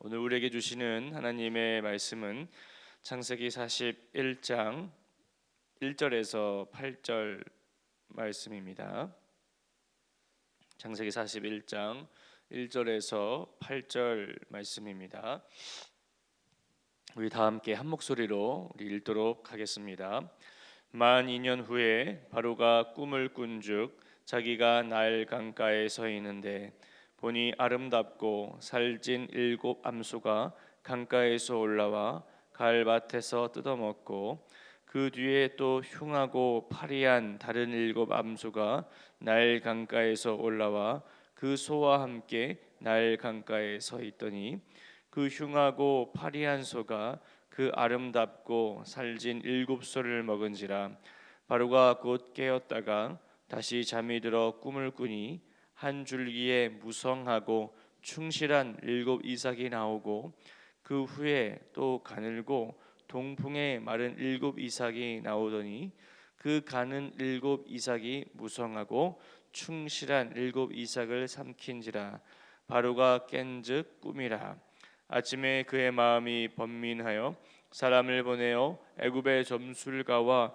오늘 우리에게 주시는 하나님의 말씀은 창세기 41장 1절에서 8절 말씀입니다. 창세기 41장 1절에서 8절 말씀입니다. 우리 다 함께 한 목소리로 우리 읽도록 하겠습니다. 만 2년 후에 바로가 꿈을 꾼즉 자기가 나일 강가에 서 있는데 보니 아름답고 살찐 7 암소가 강가에서 올라와 가을밭에서 뜯어먹고 그 뒤에 또 흉하고 파리한 다른 7 암소가 나일 강가에서 올라와 그 소와 함께 나일 강가에 서 있더니 그 흉하고 파리한 소가 그 아름답고 살찐 7 소를 먹은지라. 바로가 곧 깨었다가 다시 잠이 들어 꿈을 꾸니 한 줄기에 무성하고 충실한 7 이삭이 나오고 그 후에 또 가늘고 동풍에 마른 7 이삭이 나오더니 그 가는 7 이삭이 무성하고 충실한 7 이삭을 삼킨지라. 바로가 깬즉 꿈이라. 아침에 그의 마음이 번민하여 사람을 보내어 애굽의 점술가와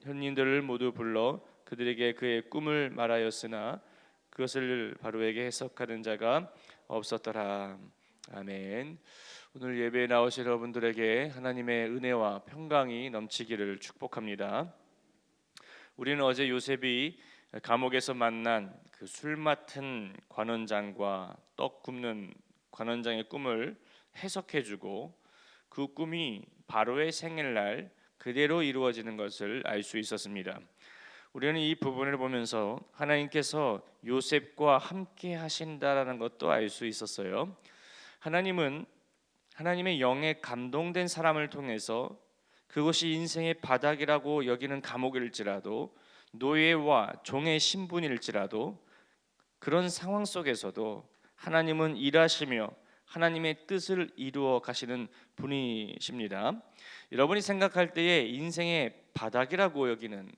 현인들을 모두 불러 그들에게 그의 꿈을 말하였으나 그것을 바로에게 해석하는 자가 없었더라. 아멘. 오늘 예배에 나오신 여러분들에게 하나님의 은혜와 평강이 넘치기를 축복합니다. 우리는 어제 요셉이 감옥에서 만난 그 술 맡은 관원장과 떡 굽는 관원장의 꿈을 해석해주고 그 꿈이 바로의 생일날 그대로 이루어지는 것을 알 수 있었습니다. 우리는 이 부분을 보면서 하나님께서 요셉과 함께 하신다라는 것도 알 수 있었어요. 하나님은 하나님의 영에 감동된 사람을 통해서 그것이 인생의 바닥이라고 여기는 감옥일지라도 노예와 종의 신분일지라도 그런 상황 속에서도 하나님은 일하시며 하나님의 뜻을 이루어 가시는 분이십니다. 여러분이 생각할 때에 인생의 바닥이라고 여기는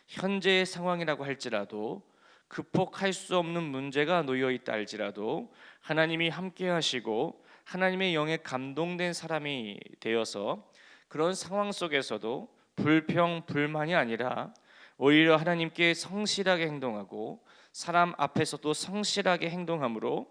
현재의 상황이라고 할지라도 극복할 수 없는 문제가 놓여 있다 할지라도 하나님이 함께 하시고 하나님의 영에 감동된 사람이 되어서 그런 상황 속에서도 불평, 불만이 아니라 오히려 하나님께 성실하게 행동하고 사람 앞에서도 성실하게 행동함으로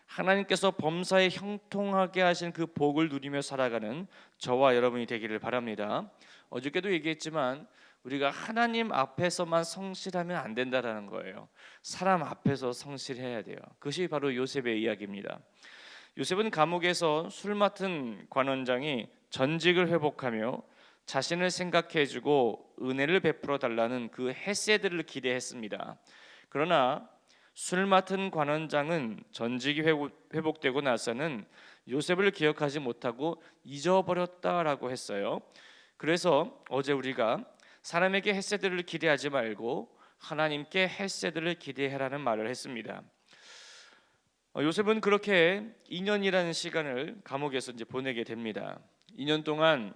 하나님께서 범사에 형통하게 하신 그 복을 누리며 살아가는 저와 여러분이 되기를 바랍니다. 어저께도 얘기했지만 우리가 하나님 앞에서만 성실하면 안 된다라는 거예요. 사람 앞에서 성실해야 돼요. 그것이 바로 요셉의 이야기입니다. 요셉은 감옥에서 술 맡은 관원장이 전직을 회복하며 자신을 생각해주고 은혜를 베풀어 달라는 그 헤세드를 기대했습니다. 그러나 술 맡은 관원장은 전직이 회복되고 나서는 요셉을 기억하지 못하고 잊어버렸다라고 했어요. 그래서 어제 우리가 사람에게 헤세드를 기대하지 말고 하나님께 헤세드를 기대하라는 말을 했습니다. 요셉은 그렇게 2년이라는 시간을 감옥에서 이제 보내게 됩니다. 2년 동안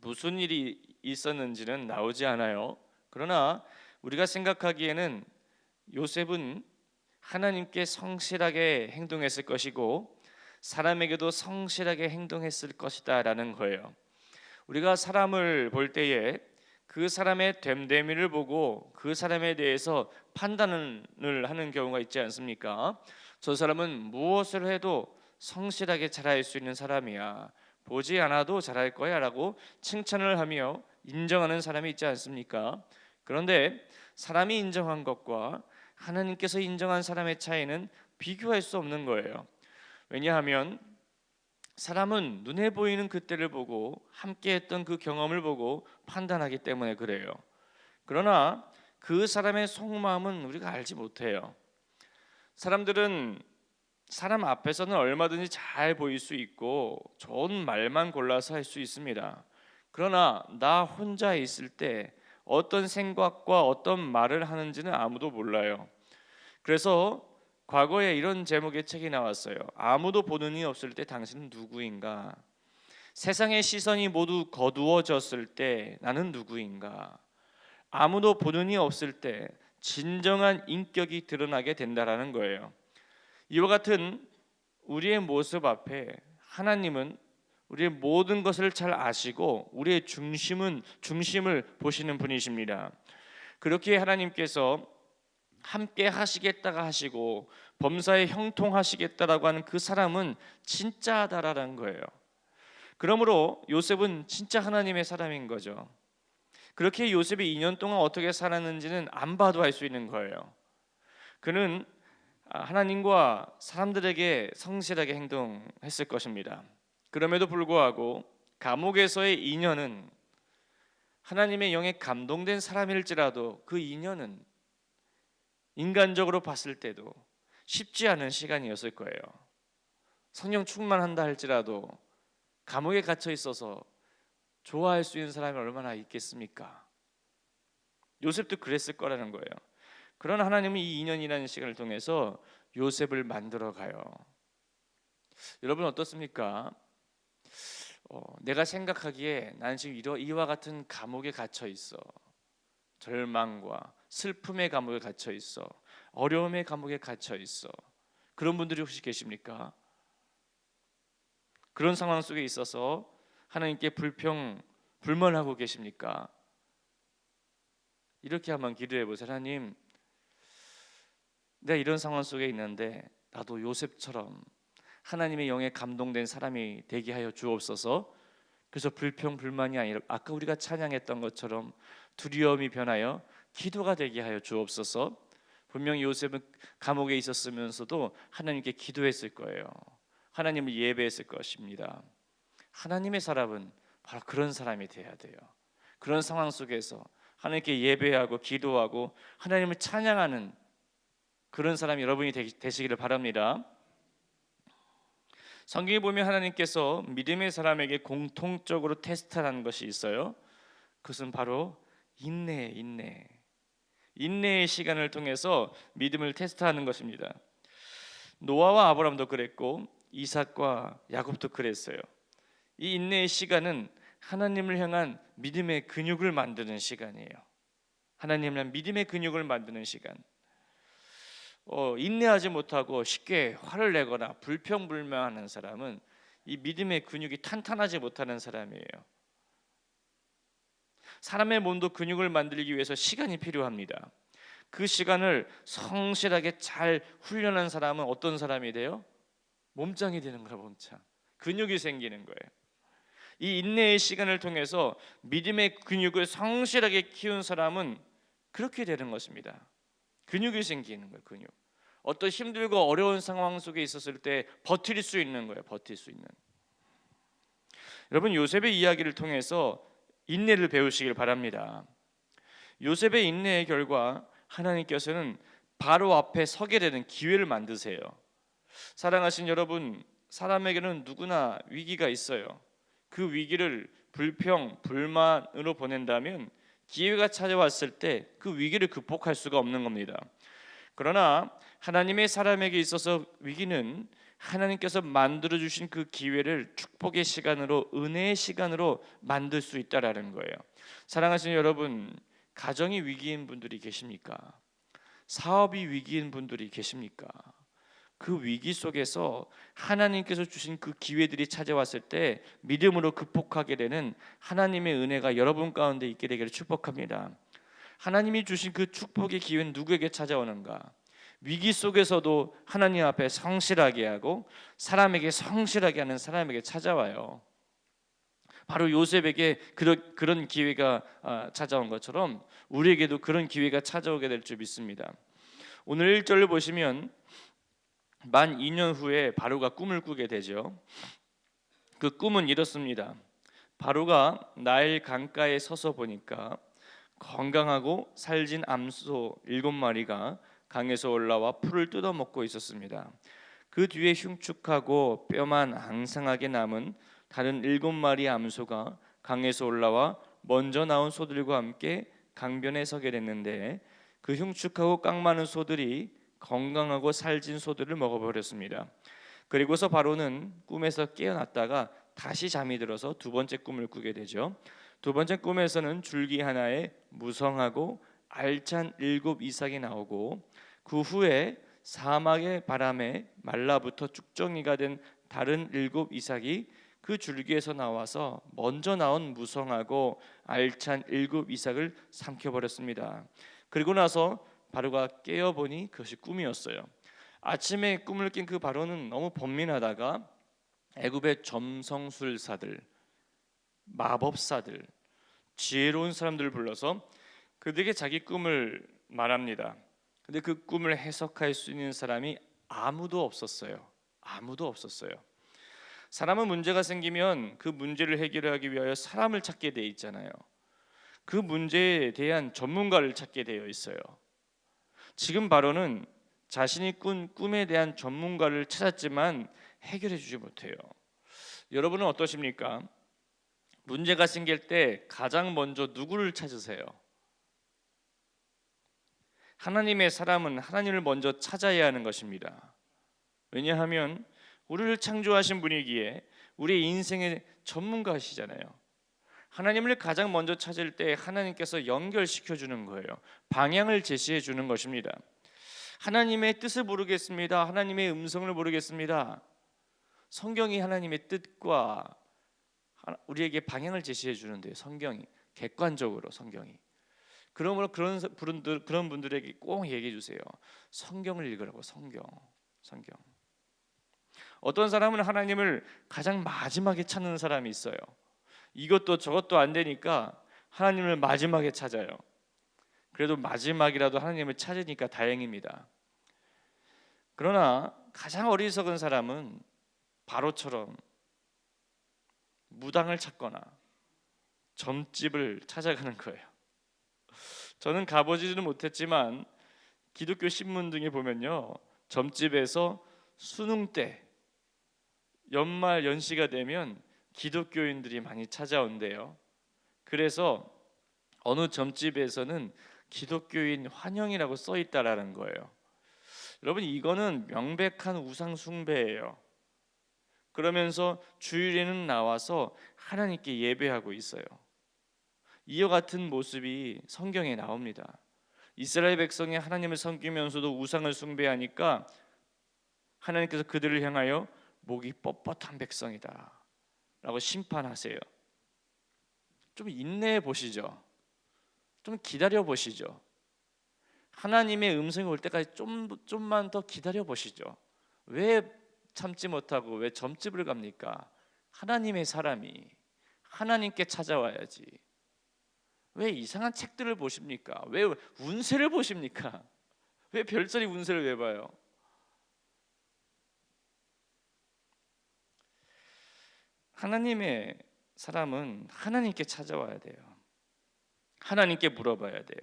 무슨 일이 있었는지는 나오지 않아요. 그러나 우리가 생각하기에는 요셉은 하나님께 성실하게 행동했을 것이고 사람에게도 성실하게 행동했을 것이다라는 거예요. 우리가 사람을 볼 때에 그 사람의 됨됨이를 보고 그 사람에 대해서 판단을 하는 경우가 있지 않습니까? 저 사람은 무엇을 해도 성실하게 잘할 수 있는 사람이야, 보지 않아도 잘할 거야 라고 칭찬을 하며 인정하는 사람이 있지 않습니까? 그런데 사람이 인정한 것과 하나님께서 인정한 사람의 차이는 비교할 수 없는 거예요. 왜냐하면 사람은 눈에 보이는 그때를 보고 함께 했던 그 경험을 보고 판단하기 때문에 그래요. 그러나 그 사람의 속마음은 우리가 알지 못해요. 사람들은 사람 앞에서는 얼마든지 잘 보일 수 있고 좋은 말만 골라서 할 수 있습니다. 그러나 나 혼자 있을 때 어떤 생각과 어떤 말을 하는지는 아무도 몰라요. 그래서 과거에 이런 제목의 책이 나왔어요. 아무도 보는 이 없을 때 당신은 누구인가? 세상의 시선이 모두 거두어졌을 때 나는 누구인가? 아무도 보는 이 없을 때 진정한 인격이 드러나게 된다라는 거예요. 이와 같은 우리의 모습 앞에 하나님은 우리의 모든 것을 잘 아시고 우리의 중심을 보시는 분이십니다. 그렇게 하나님께서 함께 하시겠다가 하시고 범사에 형통하시겠다라고 하는 그 사람은 진짜다라는 거예요. 그러므로 요셉은 진짜 하나님의 사람인 거죠. 그렇게 요셉이 2년 동안 어떻게 살았는지는 안 봐도 알 수 있는 거예요. 그는 하나님과 사람들에게 성실하게 행동했을 것입니다. 그럼에도 불구하고 감옥에서의 2년은 하나님의 영에 감동된 사람일지라도 그 2년은 인간적으로 봤을 때도 쉽지 않은 시간이었을 거예요. 성령 충만한다 할지라도 감옥에 갇혀 있어서 좋아할 수 있는 사람이 얼마나 있겠습니까? 요셉도 그랬을 거라는 거예요. 그러나 하나님은 이 2년이라는 시간을 통해서 요셉을 만들어 가요. 여러분 어떻습니까? 내가 생각하기에 나는 지금 이와 같은 감옥에 갇혀 있어. 절망과 슬픔의 감옥에 갇혀 있어. 어려움의 감옥에 갇혀 있어. 그런 분들이 혹시 계십니까? 그런 상황 속에 있어서 하나님께 불만하고 계십니까? 이렇게 한번 기도해 보세요. 하나님, 내가 이런 상황 속에 있는데 나도 요셉처럼 하나님의 영에 감동된 사람이 되게 하여 주옵소서. 그래서 불평불만이 아니라 아까 우리가 찬양했던 것처럼 두려움이 변하여 기도가 되게 하여 주옵소서. 분명히 요셉은 감옥에 있었으면서도 하나님께 기도했을 거예요. 하나님을 예배했을 것입니다. 하나님의 사람은 바로 그런 사람이 돼야 돼요. 그런 상황 속에서 하나님께 예배하고 기도하고 하나님을 찬양하는 그런 사람이 여러분이 되시기를 바랍니다. 성경에 보면 하나님께서 믿음의 사람에게 공통적으로 테스트하는 것이 있어요. 그것은 바로 인내의 시간을 통해서 믿음을 테스트하는 것입니다. 노아와 아브라함도 그랬고 이삭과 야곱도 그랬어요. 이 인내의 시간은 하나님을 향한 믿음의 근육을 만드는 시간이에요. 하나님을 향한 믿음의 근육을 만드는 시간. 인내하지 못하고 쉽게 화를 내거나 불평불만하는 사람은 이 믿음의 근육이 탄탄하지 못하는 사람이에요. 사람의 몸도 근육을 만들기 위해서 시간이 필요합니다. 그 시간을 성실하게 잘 훈련한 사람은 어떤 사람이 돼요? 몸짱이 되는 거야. 몸짱. 근육이 생기는 거예요. 이 인내의 시간을 통해서 믿음의 근육을 성실하게 키운 사람은 그렇게 되는 것입니다. 근육이 생기는 거예요. 근육. 어떤 힘들고 어려운 상황 속에 있었을 때 버틸 수 있는 거예요. 버틸 수 있는. 여러분 요셉의 이야기를 통해서 인내를 배우시길 바랍니다. 요셉의 인내의 결과 하나님께서는 바로 앞에 서게 되는 기회를 만드세요. 사랑하신 여러분, 사람에게는 누구나 위기가 있어요. 그 위기를 불평불만으로 보낸다면 기회가 찾아왔을 때 그 위기를 극복할 수가 없는 겁니다. 그러나 하나님의 사람에게 있어서 위기는 하나님께서 만들어주신 그 기회를 축복의 시간으로, 은혜의 시간으로 만들 수 있다라는 거예요. 사랑하시는 여러분, 가정이 위기인 분들이 계십니까? 사업이 위기인 분들이 계십니까? 그 위기 속에서 하나님께서 주신 그 기회들이 찾아왔을 때 믿음으로 극복하게 되는 하나님의 은혜가 여러분 가운데 있게 되기를 축복합니다. 하나님이 주신 그 축복의 기회는 누구에게 찾아오는가? 위기 속에서도 하나님 앞에 성실하게 하고 사람에게 성실하게 하는 사람에게 찾아와요. 바로 요셉에게 그런 기회가 찾아온 것처럼 우리에게도 그런 기회가 찾아오게 될 줄 믿습니다. 오늘 1절을 보시면 만 2년 후에 바로가 꿈을 꾸게 되죠. 그 꿈은 이렇습니다. 바로가 나일 강가에 서서 보니까 건강하고 살진 암소 7마리가 강에서 올라와 풀을 뜯어먹고 있었습니다. 그 뒤에 흉측하고 뼈만 앙상하게 남은 다른 7마리 암소가 강에서 올라와 먼저 나온 소들과 함께 강변에 서게 됐는데 그 흉측하고 깡 많은 소들이 건강하고 살진 소들을 먹어버렸습니다. 그리고서 바로는 꿈에서 깨어났다가 다시 잠이 들어서 두 번째 꿈을 꾸게 되죠. 두 번째 꿈에서는 줄기 하나에 무성하고 알찬 7 이삭이 나오고 그 후에 사막의 바람에 말라붙어 쭉정이가 된 다른 7이삭이 그 줄기에서 나와서 먼저 나온 무성하고 알찬 7이삭을 삼켜버렸습니다. 그리고 나서 바로가 깨어보니 그것이 꿈이었어요. 아침에 꿈을 낀 그 바로는 너무 번민하다가 애굽의 점성술사들, 마법사들, 지혜로운 사람들을 불러서 그들에게 자기 꿈을 말합니다. 근데 그 꿈을 해석할 수 있는 사람이 아무도 없었어요. 아무도 없었어요. 사람은 문제가 생기면 그 문제를 해결하기 위하여 사람을 찾게 돼 있잖아요. 그 문제에 대한 전문가를 찾게 되어 있어요. 지금 바로는 자신이 꾼 꿈에 대한 전문가를 찾았지만 해결해 주지 못해요. 여러분은 어떠십니까? 문제가 생길 때 가장 먼저 누구를 찾으세요? 하나님의 사람은 하나님을 먼저 찾아야 하는 것입니다. 왜냐하면 우리를 창조하신 분이기에 우리의 인생의 전문가시잖아요. 하나님을 가장 먼저 찾을 때 하나님께서 연결시켜 주는 거예요. 방향을 제시해 주는 것입니다. 하나님의 뜻을 모르겠습니다. 하나님의 음성을 모르겠습니다. 성경이 하나님의 뜻과 우리에게 방향을 제시해 주는데요. 성경이 객관적으로 성경이. 그러므로 그런 분들에게 꼭 얘기해 주세요. 성경을 읽으라고. 성경. 어떤 사람은 하나님을 가장 마지막에 찾는 사람이 있어요. 이것도 저것도 안 되니까 하나님을 마지막에 찾아요. 그래도 마지막이라도 하나님을 찾으니까 다행입니다. 그러나 가장 어리석은 사람은 바로처럼 무당을 찾거나 점집을 찾아가는 거예요. 저는 가보지는 못했지만 기독교 신문 등에 보면요, 점집에서 수능 때 연말 연시가 되면 기독교인들이 많이 찾아온대요. 그래서 어느 점집에서는 기독교인 환영이라고 써 있다라는 거예요. 여러분, 이거는 명백한 우상 숭배예요. 그러면서 주일에는 나와서 하나님께 예배하고 있어요. 이와 같은 모습이 성경에 나옵니다. 이스라엘 백성이 하나님을 섬기면서도 우상을 숭배하니까 하나님께서 그들을 향하여 목이 뻣뻣한 백성이다 라고 심판하세요. 좀 인내해 보시죠. 좀 기다려 보시죠. 하나님의 음성이 올 때까지 좀만 더 기다려 보시죠. 왜 참지 못하고 왜 점집을 갑니까? 하나님의 사람이 하나님께 찾아와야지. 왜 이상한 책들을 보십니까? 왜 운세를 보십니까? 왜 별자리 운세를 왜 봐요? 하나님의 사람은 하나님께 찾아와야 돼요. 하나님께 물어봐야 돼요.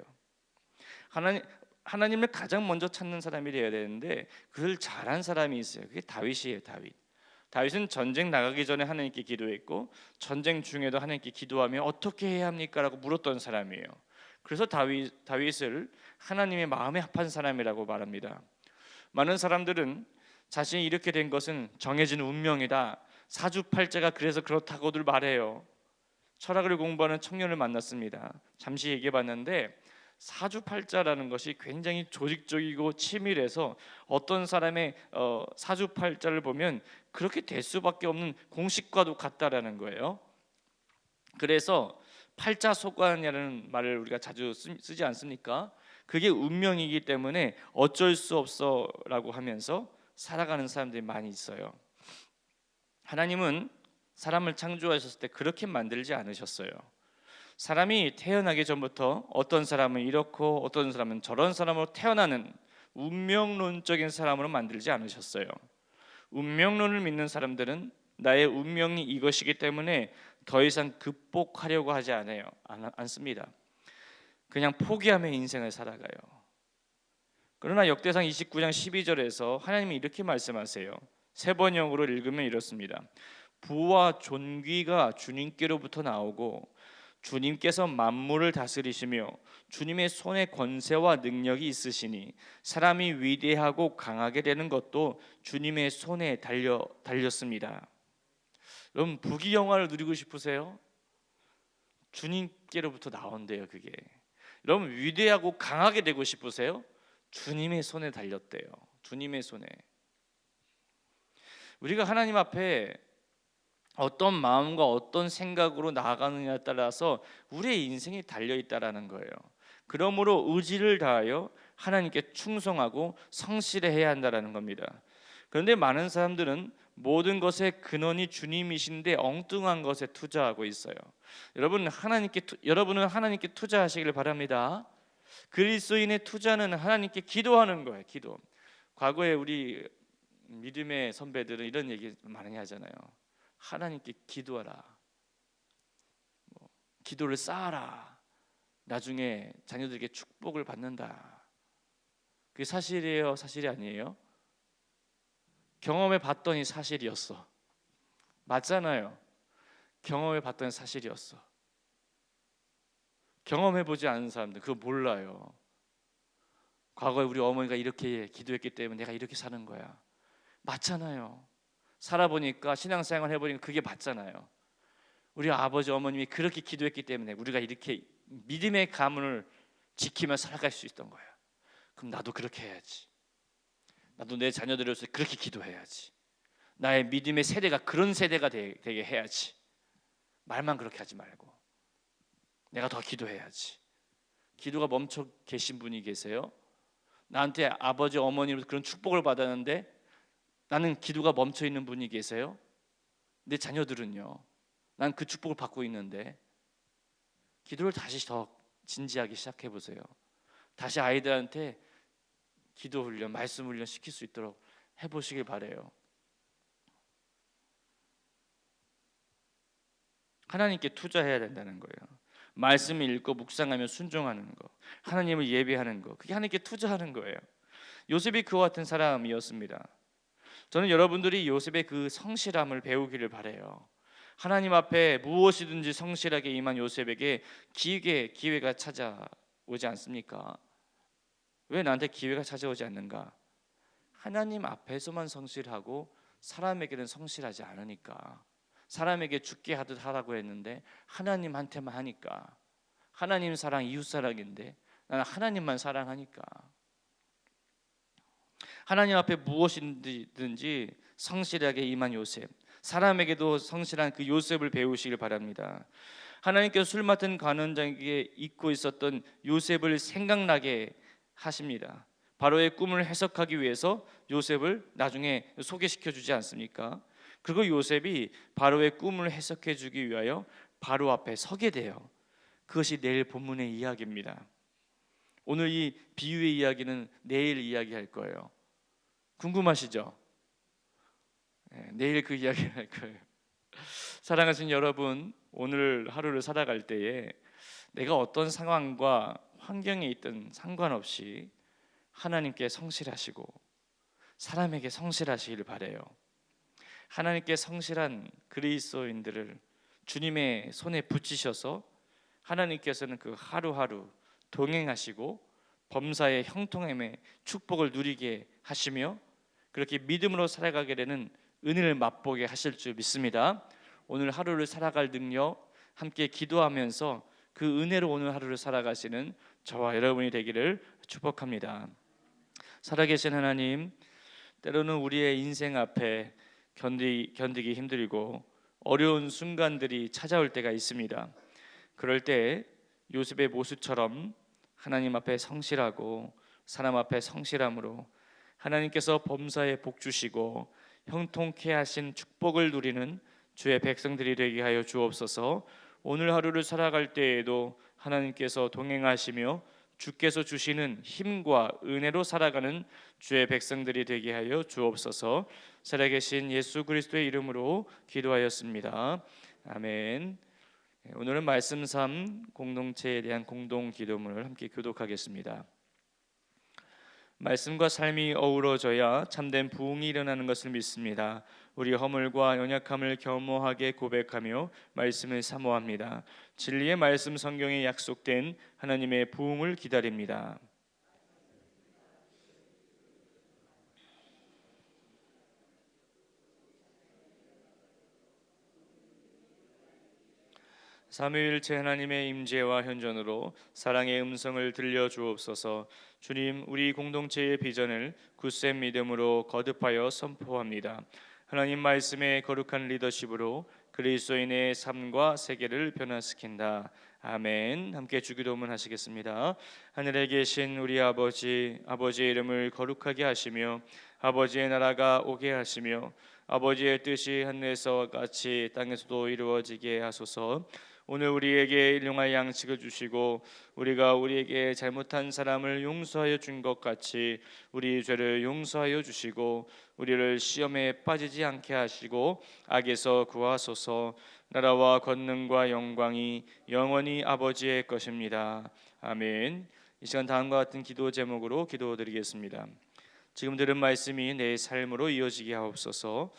하나님을 가장 먼저 찾는 사람이 되어야 되는데 그걸 잘한 사람이 있어요. 그게 다윗이에요. 다윗은 전쟁 나가기 전에 하나님께 기도했고 전쟁 중에도 하나님께 기도하며 어떻게 해야 합니까? 라고 물었던 사람이에요. 그래서 다윗을 하나님의 마음에 합한 사람이라고 말합니다. 많은 사람들은 자신이 이렇게 된 것은 정해진 운명이다, 사주팔자가 그래서 그렇다고들 말해요. 철학을 공부하는 청년을 만났습니다. 잠시 얘기해봤는데 사주팔자라는 것이 굉장히 조직적이고 치밀해서 어떤 사람의 사주팔자를 보면 그렇게 될 수밖에 없는 공식과도 같다라는 거예요. 그래서 팔자속관이라는 말을 우리가 자주 쓰지 않습니까? 그게 운명이기 때문에 어쩔 수 없어라고 하면서 살아가는 사람들이 많이 있어요. 하나님은 사람을 창조하셨을 때 그렇게 만들지 않으셨어요. 사람이 태어나기 전부터 어떤 사람은 이렇고 어떤 사람은 저런 사람으로 태어나는 운명론적인 사람으로 만들지 않으셨어요. 운명론을 믿는 사람들은 나의 운명이 이것이기 때문에 더 이상 극복하려고 하지 않습니다. 그냥 포기하며 인생을 살아가요. 그러나 역대상 29장 12절에서 하나님이 이렇게 말씀하세요. 세 번역으로 읽으면 이렇습니다. 부와 존귀가 주님께로부터 나오고 주님께서 만물을 다스리시며 주님의 손에 권세와 능력이 있으시니 사람이 위대하고 강하게 되는 것도 주님의 손에 달렸습니다. 여러분, 부귀영화를 누리고 싶으세요? 주님께로부터 나온대요. 그게. 여러분, 위대하고 강하게 되고 싶으세요? 주님의 손에 달렸대요. 주님의 손에. 우리가 하나님 앞에 어떤 마음과 어떤 생각으로 나아가느냐에 따라서 우리의 인생이 달려 있다라는 거예요. 그러므로 의지를 다하여 하나님께 충성하고 성실해야 한다라는 겁니다. 그런데 많은 사람들은 모든 것의 근원이 주님이신데 엉뚱한 것에 투자하고 있어요. 여러분은 하나님께 투자하시기를 바랍니다. 그리스도인의 투자는 하나님께 기도하는 거예요. 기도. 과거에 우리 믿음의 선배들은 이런 얘기 많이 하잖아요. 하나님께 기도하라. 기도를 쌓아라. 나중에 자녀들에게 축복을 받는다. 그게 사실이에요? 사실이 아니에요? 경험해 봤더니 사실이었어. 맞잖아요. 경험해 봤더니 사실이었어. 경험해 보지 않은 사람들 그거 몰라요. 과거에 우리 어머니가 이렇게 기도했기 때문에 내가 이렇게 사는 거야. 맞잖아요. 살아보니까 신앙생활 해보니까 그게 맞잖아요. 우리 아버지 어머님이 그렇게 기도했기 때문에 우리가 이렇게 믿음의 가문을 지키며 살아갈 수 있던 거야. 그럼 나도 그렇게 해야지. 나도 내 자녀들을 위해서 그렇게 기도해야지. 나의 믿음의 세대가 그런 세대가 되게 해야지. 말만 그렇게 하지 말고 내가 더 기도해야지. 기도가 멈춰 계신 분이 계세요? 나한테 아버지 어머니로부터 그런 축복을 받았는데 나는 기도가 멈춰 있는 분이 계세요? 내 자녀들은요? 난 그 축복을 받고 있는데. 기도를 다시 더 진지하게 시작해 보세요. 다시 아이들한테 기도 훈련, 말씀 훈련 시킬 수 있도록 해보시길 바래요. 하나님께 투자해야 된다는 거예요. 말씀을 읽고 묵상하며 순종하는 거, 하나님을 예배하는 거, 그게 하나님께 투자하는 거예요. 요셉이 그와 같은 사람이었습니다. 저는 여러분들이 요셉의 그 성실함을 배우기를 바래요. 하나님 앞에 무엇이든지 성실하게 임한 요셉에게 기회가 찾아오지 않습니까? 왜 나한테 기회가 찾아오지 않는가? 하나님 앞에서만 성실하고 사람에게는 성실하지 않으니까. 사람에게 죽게 하듯 하라고 했는데 하나님한테만 하니까. 하나님 사랑 이웃 사랑인데 나는 하나님만 사랑하니까. 하나님 앞에 무엇이든지 성실하게 임한 요셉, 사람에게도 성실한 그 요셉을 배우시길 바랍니다. 하나님께서 술 맡은 간원장에게 잊고 있었던 요셉을 생각나게 하십니다. 바로의 꿈을 해석하기 위해서 요셉을 나중에 소개시켜 주지 않습니까? 그리고 요셉이 바로의 꿈을 해석해 주기 위하여 바로 앞에 서게 돼요. 그것이 내일 본문의 이야기입니다. 오늘 이 비유의 이야기는 내일 이야기할 거예요. 궁금하시죠? 내일 그 이야기를 할 거예요. 사랑하시는 여러분, 오늘 하루를 살아갈 때에 내가 어떤 상황과 환경에 있든 상관없이 하나님께 성실하시고 사람에게 성실하시기를 바라요. 하나님께 성실한 그리스도인들을 주님의 손에 붙이셔서 하나님께서는 그 하루하루 동행하시고 범사의 형통함의 축복을 누리게 하시며 그렇게 믿음으로 살아가게 되는 은혜를 맛보게 하실 줄 믿습니다. 오늘 하루를 살아갈 능력 함께 기도하면서 그 은혜로 오늘 하루를 살아가시는 저와 여러분이 되기를 축복합니다. 살아계신 하나님, 때로는 우리의 인생 앞에 견디기 힘들고 어려운 순간들이 찾아올 때가 있습니다. 그럴 때 요셉의 모습처럼 하나님 앞에 성실하고 사람 앞에 성실함으로 하나님께서 범사에 복 주시고 형통케 하신 축복을 누리는 주의 백성들이 되게 하여 주옵소서. 오늘 하루를 살아갈 때에도 하나님께서 동행하시며 주께서 주시는 힘과 은혜로 살아가는 주의 백성들이 되게 하여 주옵소서. 살아계신 예수 그리스도의 이름으로 기도하였습니다. 아멘. 오늘은 말씀 3 공동체에 대한 공동 기도문을 함께 교독하겠습니다. 말씀과 삶이 어우러져야 참된 부흥이 일어나는 것을 믿습니다. 우리 허물과 연약함을 겸허하게 고백하며 말씀을 사모합니다. 진리의 말씀 성경에 약속된 하나님의 부흥을 기다립니다. 삼위일체 하나님의 임재와 현존으로 사랑의 음성을 들려주옵소서. 주님, 우리 공동체의 비전을 굳센 믿음으로 거듭하여 선포합니다. 하나님 말씀의 거룩한 리더십으로 그리스도인의 삶과 세계를 변화시킨다. 아멘. 함께 주기도문 하시겠습니다. 하늘에 계신 우리 아버지, 아버지의 이름을 거룩하게 하시며 아버지의 나라가 오게 하시며 아버지의 뜻이 하늘에서와 같이 땅에서도 이루어지게 하소서. 오늘 우리에게 일용할 양식을 주시고 우리가 우리에게 잘못한 사람을 용서하여 준 것 같이 우리 죄를 용서하여 주시고 우리를 시험에 빠지지 않게 하시고 악에서 구하소서. 나라와 권능과 영광이 영원히 아버지의 것입니다. 아멘. 이 시간 다음과 같은 기도 제목으로 기도드리겠습니다. 지금 들은 말씀이 내 삶으로 이어지게 하옵소서.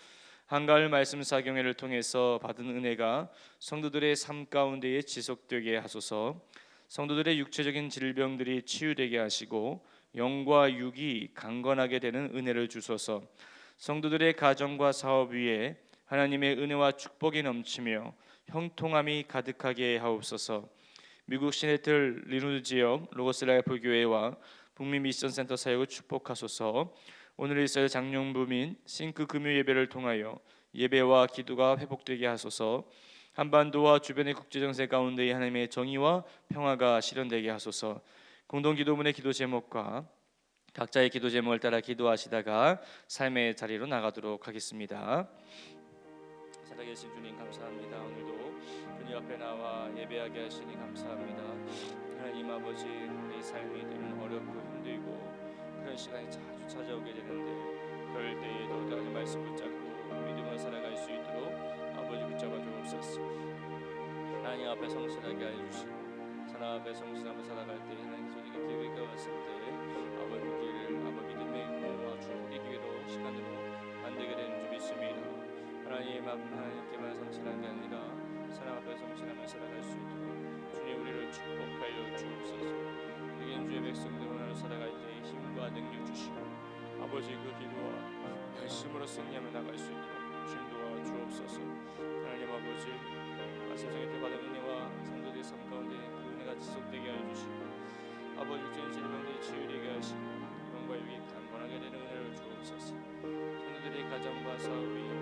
한가을 말씀 사경회를 통해서 받은 은혜가 성도들의 삶 가운데에 지속되게 하소서. 성도들의 육체적인 질병들이 치유되게 하시고 영과 육이 강건하게 되는 은혜를 주소서. 성도들의 가정과 사업 위에 하나님의 은혜와 축복이 넘치며 형통함이 가득하게 하옵소서. 미국 시애틀 리누드 지역 로고스 라이프 교회와 북미 미션 센터 사역을 축복하소서. 오늘 있을 장롱부 및 싱크 금요 예배를 통하여 예배와 기도가 회복되게 하소서. 한반도와 주변의 국제 정세 가운데 하나님의 정의와 평화가 실현되게 하소서. 공동 기도문의 기도 제목과 각자의 기도 제목을 따라 기도하시다가 삶의 자리로 나가도록 하겠습니다. 살아계신 주님 감사합니다. 오늘도 주님 앞에 나와 예배하게 하시니 감사합니다. 하나님 아버지, 우리 삶이 늘 어렵고 힘들고 그런 시간이 자주 찾아오게 되는데 그럴 때에도 하나님 말씀 붙잡고 믿음을 살아갈 수 있도록 아버지 붙잡아 주옵소서. 하나님 앞에 성실하게 하여 주시고 하나님 앞에 성실하며 살아갈 때 하나님 소리가 기회가 왔을 때 아버지 길을 아버지 믿음의 은혜와 축복의 기회로 시간으로 만들게 되는 줄 믿습니다. 하나님 하나님께만 성실한 게 아니라 하나님 앞에 성실하며 살아갈 수 있도록 주님 우리를 축복하여 주옵소서. 우리 주의 백성들로 나를 살아갈 때 힘과 능력 주시고 아버지 그 기도와 열심으로 승리하며 나갈 수 있도록 주님 도와 주옵소서. 하나님 아버지 말씀 성에 받은 은혜와 성도들의 삶 가운데 그 은혜가 지속되게 하여 주시고 아버지 육체의 질병들이 치유되게 하시고 영과 육이 강건하게 되는 은혜를 주옵소서. 성도들의 가정과 사업 위에